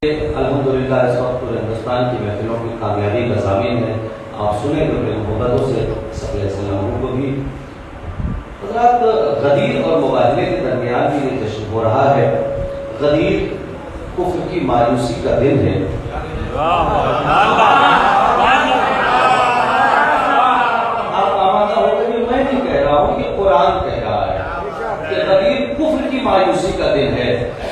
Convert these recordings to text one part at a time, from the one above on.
अल्हम्दुलिल्लाह इस वक्त पूरे हिंदुस्तान की महफिलों की कामयाबी का ज़ामिन है। आप सुने तो फिर मोहब्बतों से सल्लल्लाहु को भी हज़रात गदीर और मुबादले के दरमियान भी ये जश्न हो रहा है। गदीर कुफ्र की मायूसी का दिन है। आप आमादा होकर भी मैं नहीं कह रहा हूँ, ये कुरान कह रहा है कि गदीर कुफ्र की मायूसी का दिन है।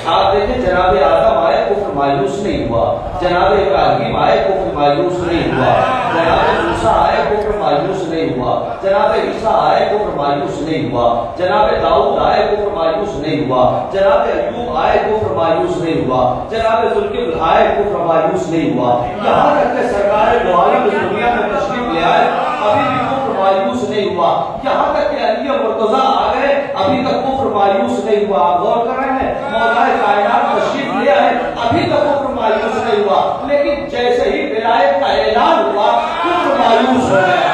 आप देखें, जनाब आदम आए, कुफ्र मायूस नहीं हुआ। जनाब इब्राहिम आए, कुफ्र मायूस नहीं हुआ। जनाब मूसा आए, कुफ्र मायूस नहीं हुआ। जनाब ईसा आए, कुफ्र मायूस नहीं हुआ। जनाब दाऊद आए, कुफ्र मायूस नहीं हुआ। जनाब अय्यूब आए, कुफ्र मायूस नहीं हुआ। जनाब जुल्किफ्ल आए, कुफ्र मायूस नहीं हुआ। यहाँ तक कि सरकार दो आलम इस दुनिया में तशरीफ ले आए, अभी भी कुफ्र मायूस नहीं हुआ। यहाँ तक कि अली मुर्तजा आ गए, अभी तक कुफ्र मायूस नहीं हुआ। आप गौर कर रहे हैं, मौलाए कायनात तशरीफ ले आए, अभी तक कुफ्र मायूस नहीं हुआ। लेकिन जैसे ही विलायत का ऐलान हुआ, कुफ्र मायूस हो गया।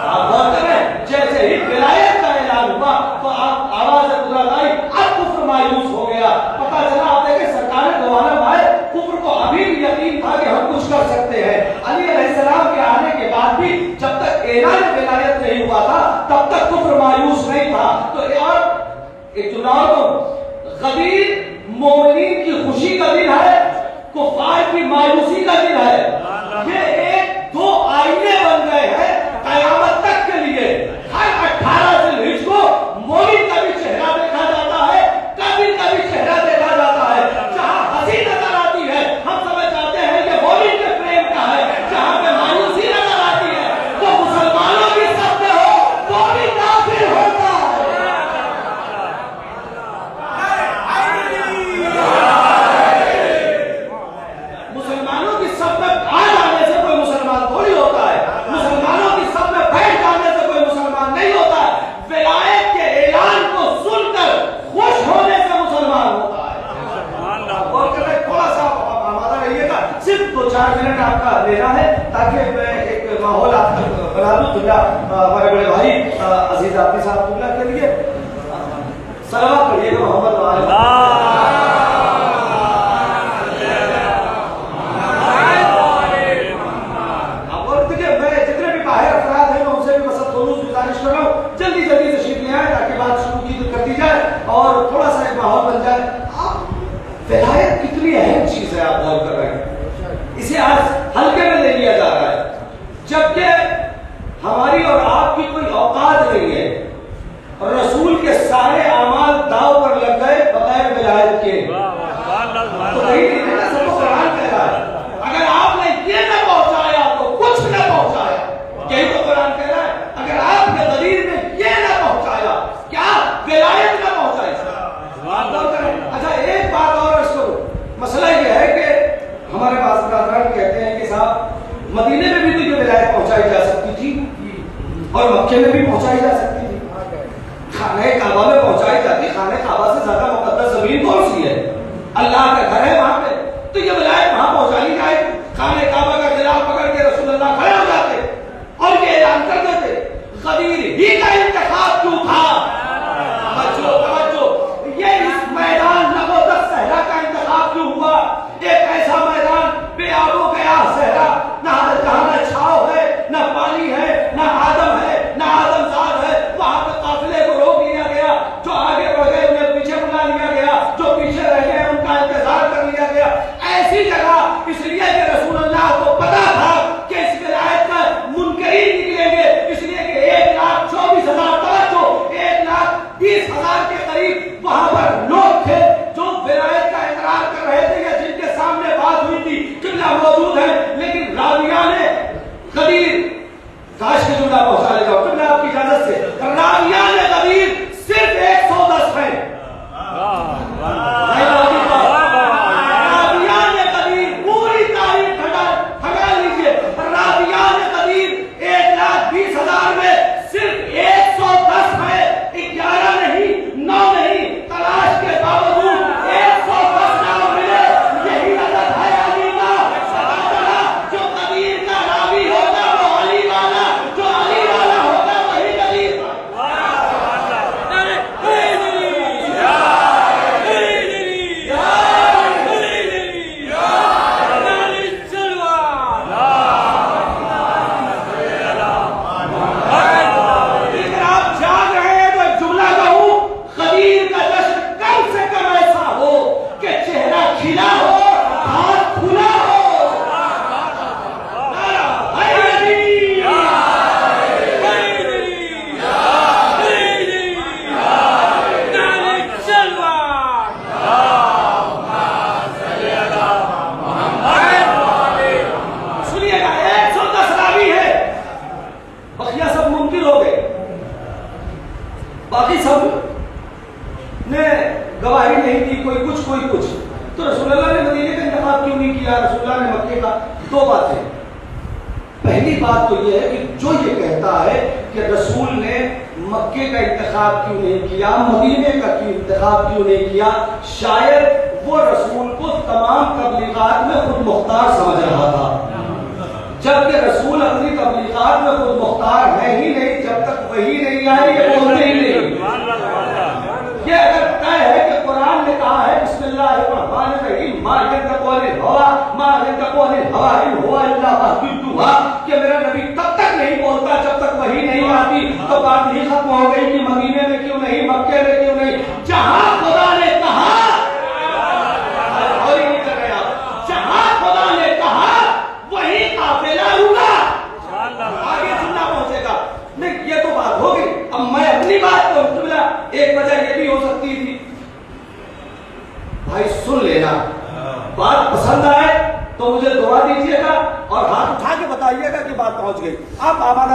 आप गौर कर रहे हैं, जैसे ही विलायत का ऐलान हुआ तो आप आवाज कुदरत आई, अब कुफ्र मायूस हो गया। पता चला, आप देखें, सरकार दो आलम आए, कुफ्र को अभी भी यकीन था कि हम कुछ कर सकते हैं। अली अलैहिस्सलाम के आने के बाद भी जब तक ऐलान विलायत नहीं हुआ था, तब तक कुफ्र मायूस नहीं था। तो यार एक चुनाव गदीर मोमिनीन की खुशी का दिन है, कुफार की मायूसी का दिन है। ये एक दो आईने बन गए हैं कयामत तक के लिए। हर 18 ज़िलहिज को मोमिन का भी चेहरा देखा जाता है, काफिर का भी चेहरा देखा जाता है। जहां हंसी नजर आती है, हम समझ जाते हैं कि मोमिन के प्रेम का है। जहां पे मायूसी नजर आती है, तो मुसलमानों की सब में हो, वो भी काफिर होता है। मुसलमानों की सब में आ जाने से कोई मुसलमान थोड़ी होता है। मुसलमानों की सब में बैठ जाने से कोई मुसलमान नहीं होता है। विलायत के ऐलान को सुनकर खुश होने से मुसलमान होता है। और कहते थोड़ा सा आमादा रहिएगा, सिर्फ 2-4 मिनट आपका लेना है ताकि मैं एक माहौल आपका बना दूं। हमारे बड़े भाई अजीज आफी साहब के लिए सलावत पढ़िएगा मोहम्मद वाले। जल्दी जल्दी तशरीफ ले आए ताकि बात शुरू की कर दी जाए और थोड़ा सा एक माहौल बन जाए। विलायत कितनी अहम चीज है, आप गौर कर रहे हैं। इसे आज हल्के में ले लिया जा रहा है, जबकि हमारी और आपकी कोई औकात नहीं है। और रसूल के सारे अमाल दाव पर लग गए बगैर विलायत के। तो नहीं ना, सबको कुरान कह रहा है, अगर आपने ये न पहुंचाया तो कुछ न पहुंचाया। यही तो कुरान कह रहा है, अगर आपने गदीर में ये न पहुंचाया, क्या विलायत न पहुंचाई। अच्छा, एक बात और इसको, मसला ये है कि हमारे पास कहते हैं कि साहब मदीने में भी तो ये विलायत पहुंचाई जा सकती थी और मक्के में भी पहुंचाई जा सकती थी, खाने काबा में पहुंचाई जाती। खाने काबा से ज्यादा मुकद्दस जमीन कौन सी है? अल्लाह का घर है वहां पे, तो ये विलायत वहां पहुंचाई जाए। खाने काबा का गिलाफ पकड़ के रसूलुल्लाह खड़े हो जाते और ये ऐलान कर देते, गदीर ही का इंतखाब क्यों था? ये इस मैदान नबोदत सहरा का इंतखाब क्यों हुआ? एक ऐसा मैदान बेआबो गया सहरा, जहां न छाव है, न पानी है, न आदम है, न आदमजाद है। वहां पे काफिले को रोक लिया गया, जो आगे बढ़ गए उन्हें पीछे बुला लिया गया, जो पीछे रह गए उनका इंतजार कर लिया गया। ऐसी जगह इसलिए कि रसूलुल्लाह को पता था कि इस विलायत का मुनकरीन निकलेंगे, इसलिए कि 1,24,000 तवज्जो 1,20,000 के करीब वहां पर लोग थे जो विलायत का इकरार कर रहे थे या जिनके सामने बात हुई थी। किबला मौजूद है, लेकिन राविया ने गदीर काश के जुमला पहुंचा लेगा किबला आपकी इजाजत से। राविया ने गदीर सिर्फ 110 है। राविया ने गदीर पूरी तारीख कुछ कोई कुछ। तो रसूलुल्लाह ने मदीने का इंतखाब क्यों नहीं किया, रसूलुल्लाह ने मक्के का? दो बातें। पहली बात तो यह है कि जो ये कहता है कि रसूल ने मक्के का इंतखाब क्यों नहीं किया, मदीने का इंतखाब क्यों नहीं किया, शायद वो रसूल को तमाम तबलीगात में खुद मुख्तार समझ रहा था, जबकि रसूल अपनी तबलीगात में खुद मुख्तार है ही नहीं। जब तक वही नहीं आए ये बोलते ही नहीं। ये अगर तय है कि कुरान ने कहा है बिस्मिल्लाहिर्रहमानिर्रहीम मा यंतक़ु अनिल हवा मा यंतक़ु अनिल हवा इन हुवा इल्ला वह्युयुहा, कि मेरा नबी तब तक नहीं बोलता जब तक वही नहीं आती। तो बात ही खत्म हो गई कि मदीने में क्यों नहीं, मक्के में क्यों नहीं? जहां खुदा ने कहा, और नहीं कर रहे आप, जहां खुदा ने कहा वही काफिला होगा, आगे जुमला पहुंचेगा। नहीं, ये तो बात हो गई। अब मैं अपनी बात को जुमला, एक वजह ये भी हो सकती थी, भाई सुन लेना, बात पसंद आए तो मुझे दुआ दीजिएगा और हाथ उठा के बताइएगा कि बात पहुंच गई। आप आवाज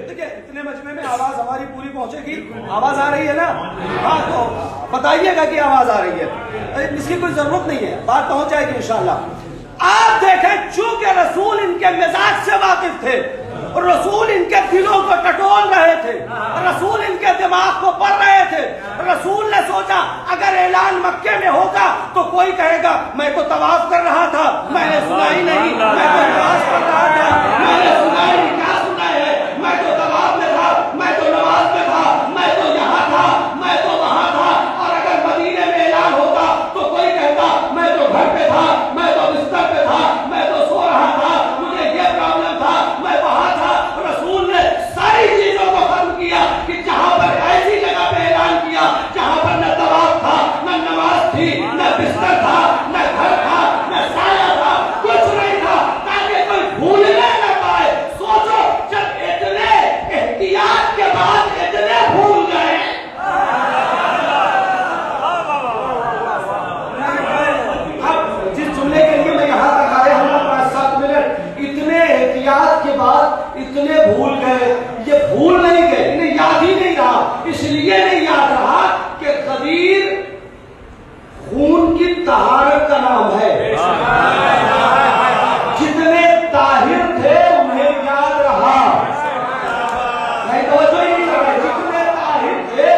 देखिए, इतने मजमे में आवाज हमारी पूरी पहुंचेगी। आवाज आ रही है ना? हाँ, तो बताइएगा कि आवाज आ रही है। इसकी कोई जरूरत नहीं है, बात पहुंच जाएगी इंशाल्लाह। आप देखें, चूंकि रसूल इनके मिजाज से वाकिफ थे, रसूल इनके दिलों को टटोल रहे थे, रसूल इनके दिमाग को पढ़ रहे थे। रसूल ने सोचा अगर ऐलान मक्के में होगा तो कोई कहेगा मैं तो तवाफ कर रहा था, मैंने सुना ही नहीं, मैं तो नमाज पढ़ रहा था, मैंने सुना ही नहीं। क्या सुना है? मैं तो तवाफ में था, मैं तो नमाज में था, मैं तो यहाँ था, मैं तो वहां था। और अगर मदीने में ऐलान होता तो कोई कहता मैं तो घर पे था, मैं तो बिस्तर पे था, मैं तो सो रहा था, मुझे ये प्रॉब्लम था, मैं वहां था। रसूल ने सारी चीजों को खत्म किया कि जहां पर ऐसी जगह पे ऐलान किया जहां पर न तवाफ था, न नमाज थी, न बिस्तर था, न घर था, न साया था, कुछ नहीं था, ताकि कोई भूलने न पाए। सोचो, जब इतने एहतियात के बाद इतने भूल गए। अब जिस जुमले के लिए मैं यहां तक आया हूं 5-7 मिनट, इतने एहतियात के बाद इतने भूल गए। ये भूल नहीं गए, इन्हें याद ही नहीं रहा। इसलिए नहीं याद रहा कि गदीर खून की तहारत का नाम है। जितने ताहिर थे उन्हें याद रहा, नहीं तो ही नहीं रहा। जितने ताहिर थे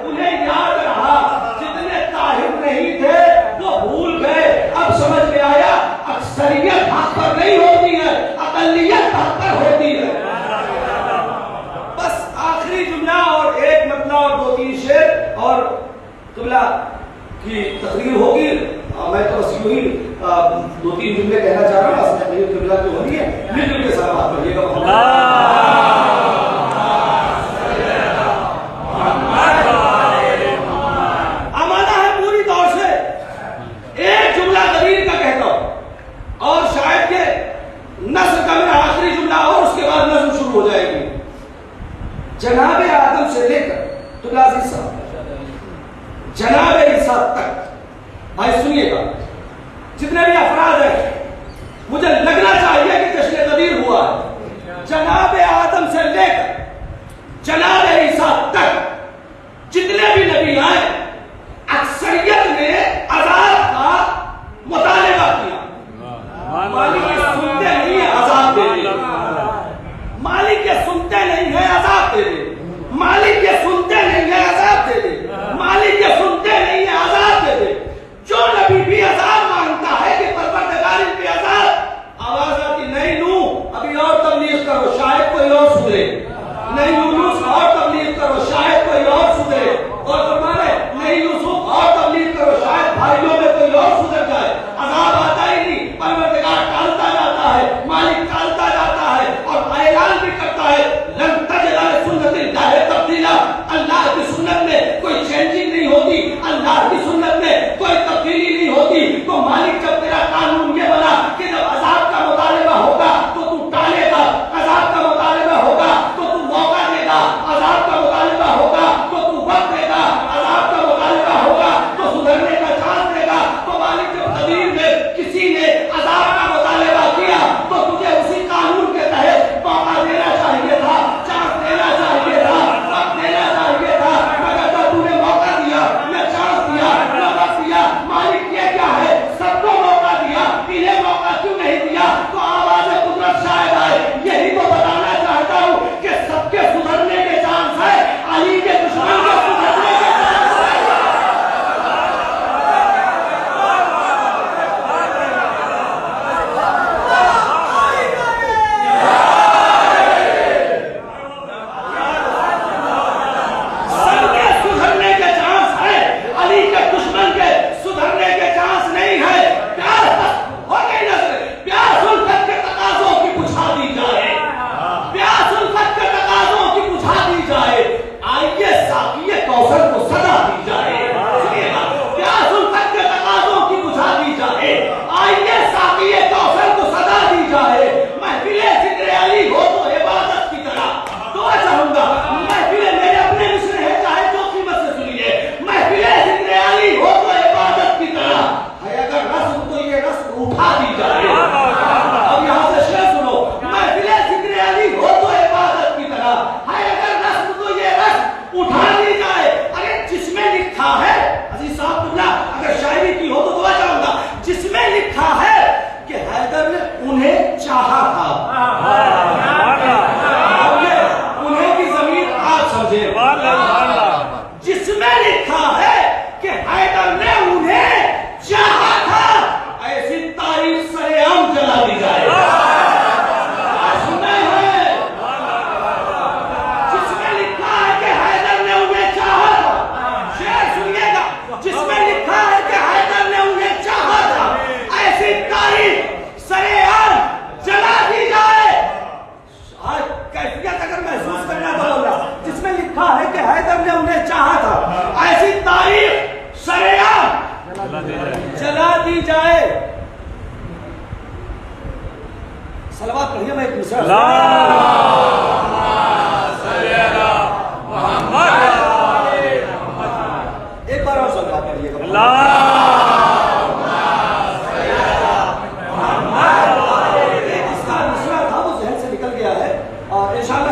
उन्हें याद रहा, जितने ताहिर नहीं थे वो भूल गए। अब समझ में आया, अक्सरियत हक पर नहीं होती है, अकलियत हक पर होती है। बस आखिरी जुमला और एक मतला और 2-3 शेर और जुमला की तकरीर होगी। मैं तो बस यूं ही 2-3 जुमले कहना चाह रहा हूँ। तकरीर जुमला जो हो रही है मिलजुल के साथ बात करिएगा। आमादा है पूरी तौर से। एक जुमला कबीर का कहता हूं और शायद के नस्ल का मेरा आखिरी जुमला और उसके बाद नस्ल शुरू हो जाएगी। जनाबे आदम से लेकर तुलाजी साहब जनाबे ईसा तक, भाई सुनिएगा, जितने भी अफराद हैं, मुझे लगना चाहिए कि जश्न कदीर हुआ है। जनाबे आदम से लेकर जनाबे ईसा तक जितने भी नबी आए, अक्सरियत ने अजाब का मुतालिबा किया। मालिक ये सुनते नहीं है, अजाब दे दे। मालिक ये सुनते नहीं है, अजाब दे दे। मालिक ये सुनते नहीं है, अजाब दे दे। मालिक ये सुनते नहीं है, अजाब दे दे। जो नबी भी अजाब मांगता है कि परवरदिगार इन पे अजाब, आवाज आती नहीं नू अभी और तबलीग करो, शायद कोई और सुने।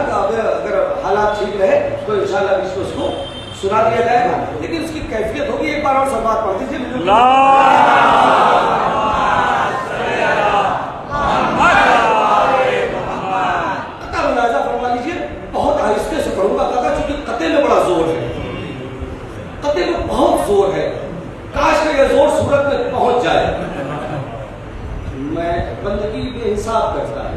अगर हालात ठीक रहे तो इंशाल्लाह बीच में उसको सुना दिया जाएगा, लेकिन उसकी कैफियत होगी। एक बार और सलवात पढ़ दीजिए। मुलाजा फरमा लीजिए, बहुत आहिस्ते से पढ़ूंगा कथा, चूंकि कते में बड़ा जोर है, कते में बहुत जोर है। काश के ये जोर सूरत में पहुंच जाए। मैं बंदगी बेहिसाब करता है,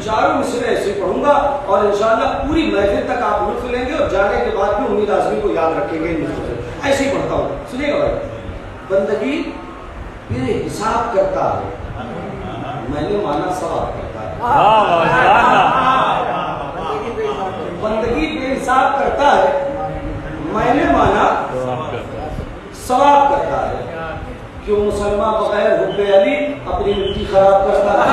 चारों मिसरे ऐसे पढ़ूंगा और इंशाअल्लाह पूरी महफिल तक आप लुत्फ लेंगे और जाने के बाद भी उम्मीद आजमी को याद रखेंगे। ऐसे ही पढ़ता हूँ, सुनिएगा भाई। बंदगी बेहिसाब करता है, मैंने माना सवाब करता है। बंदगी बेहिसाब करता है, मैंने माना सवाब करता है। क्यों मुसलमान बगैर हुब्बे अली अपनी मिट्टी खराब करता है?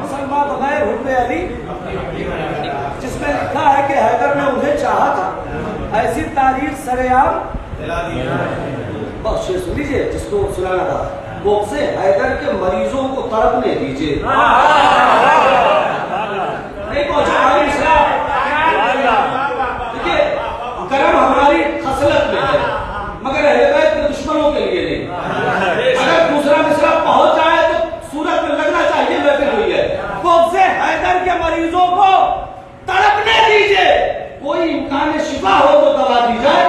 मुसलमान बगैर हुब्बे अली, जिसमें लिखा है कि हैदर ने उन्हें चाहा था, ऐसी तारीफ सरेआम बहुत शेर सुन लीजिए, जिसको सुनाना था। वो से हैदर के मरीजों को तड़पने दीजिए। नहीं पहुंचा देखिए, करम हमारी खसलत में है, मगर अहले के दुश्मनों के लिए नहीं। अगर दूसरा मिसरा पहुंच जाए तो सूरत में लगना चाहिए महफिल हुई है। वो से हैदर के मरीजों को तड़पने दीजिए, कोई इम्कान शिफा हो तो दवा दी जाए।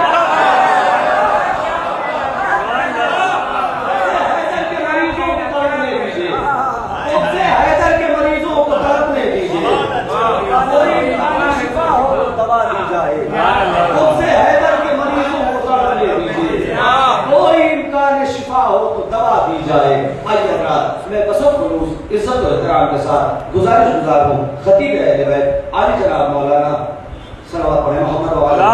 इज्जत और एहतराम के साथ गुजारिश हूँ खतीब अहले बैत आली जनाब मौलाना सलवात पढ़े मोहम्मद वाला